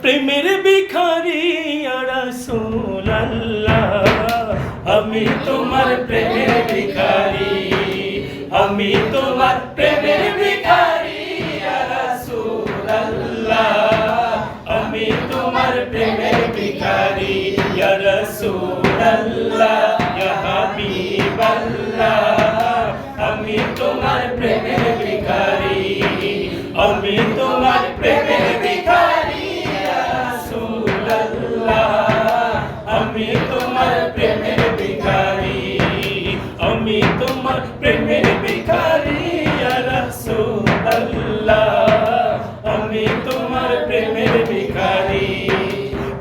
প্রেমের ভিখারি ইয়া রাসূলুল্লাহ, আমি তোমার প্রেমের ভিখারি, আমি তোমার প্রেমের ভিখারি ইয়া রাসূলুল্লাহ, আমি তোমার প্রেমের ভিখারি ইয়া রাসূলুল্লাহ, ইয়া হাবিবাল্লাহ, আমি তোমার প্রেমের ভিখারি, আমি তোমার প্রেমের ভিখারি ইয়া রাসূলুল্লাহ, আমি তোমার প্রেমের ভিখারি, আমি তোমার প্রেমের ভিখারি ইয়া রাসূলুল্লাহ, আমি তোমার প্রেমের ভিখারি।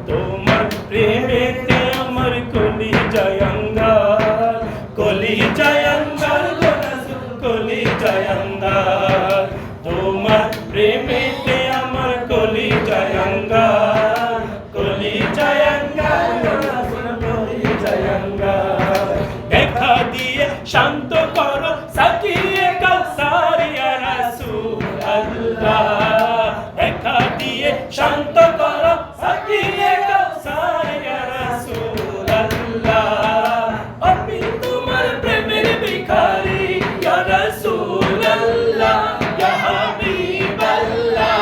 তোমার প্রেমেতে আমার কলিজায় আঙ্গার, কলিজায় আঙ্গার গো রাসূল, কলিজায় আঙ্গার। তোমার প্রেমেতে আমার কলিজায় আঙ্গার, কলিজায় আঙ্গার গো রাসূল, কলিজায় আঙ্গার। দেখা দিয়ে শান্ত করো সাকিয়ে কাউসার ইয়া রাসূলুল্লাহ, দেখা দিয়ে শান্ত করো সাকিয়ে কাউসার ইয়া রাসূলুল্লাহ, আমি তোমার প্রেমের ভিখারি ইয়া রাসূলুল্লাহ, ইয়া হাবিবাল্লাহ,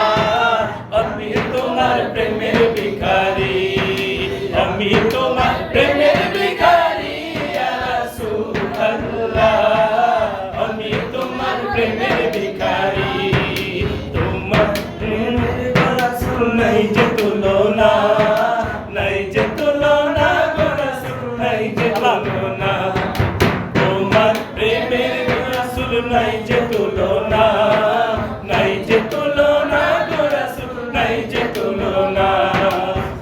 আমি তোমার প্রেমের ভিখারি, আমি তোমার প্রেমের ভিখারি ইয়া রাসূলুল্লাহ, আমি তোমার প্রেমের ভিখারি। তোমার প্রেমের রাসূল নাই যে তুলনা, নাই যে তুলনা গো রাসূল, নাই যে তুলনা। তোমার প্রেমের রাসূল নাই যে তুলনা, নাই যে তুলনা গো রাসূল, নাই যে তুলনা।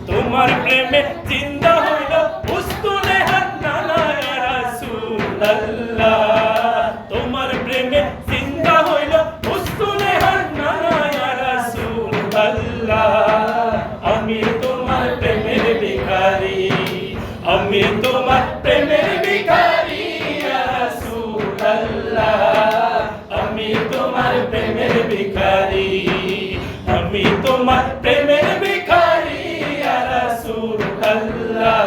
তোমার প্রেমে জিন্দা হইল উস্তুনে হান্নানা ইয়া রাসূলুল্লাহ, তোমার প্রেমে জিন্দা হইল উস্তুনে হান্নানা ইয়া রাসূলুল্লাহ, আমি তোমার প্রেমের ভিখারি, আমি তোমার প্রেমের ভিখারি ইয়া রাসূলুল্লাহ, আমি তোমার প্রেমের ভিখারি, আমি তোমার প্রেমের ভিখারি ইয়া রাসূলুল্লাহ,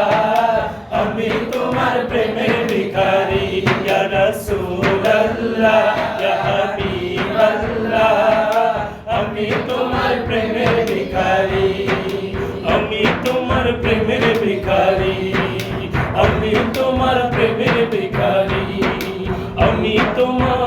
আমি তোমার প্রেমের ভিখারি ইয়া রাসূলুল্লাহ, ইয়া হাবিবাল্লাহ, আমি তোমার প্রেমের ভিখারি, আমি তোমার প্রেমের ভিখারি, আমি তোমার প্রেমের ভিখারি, আমি তোমার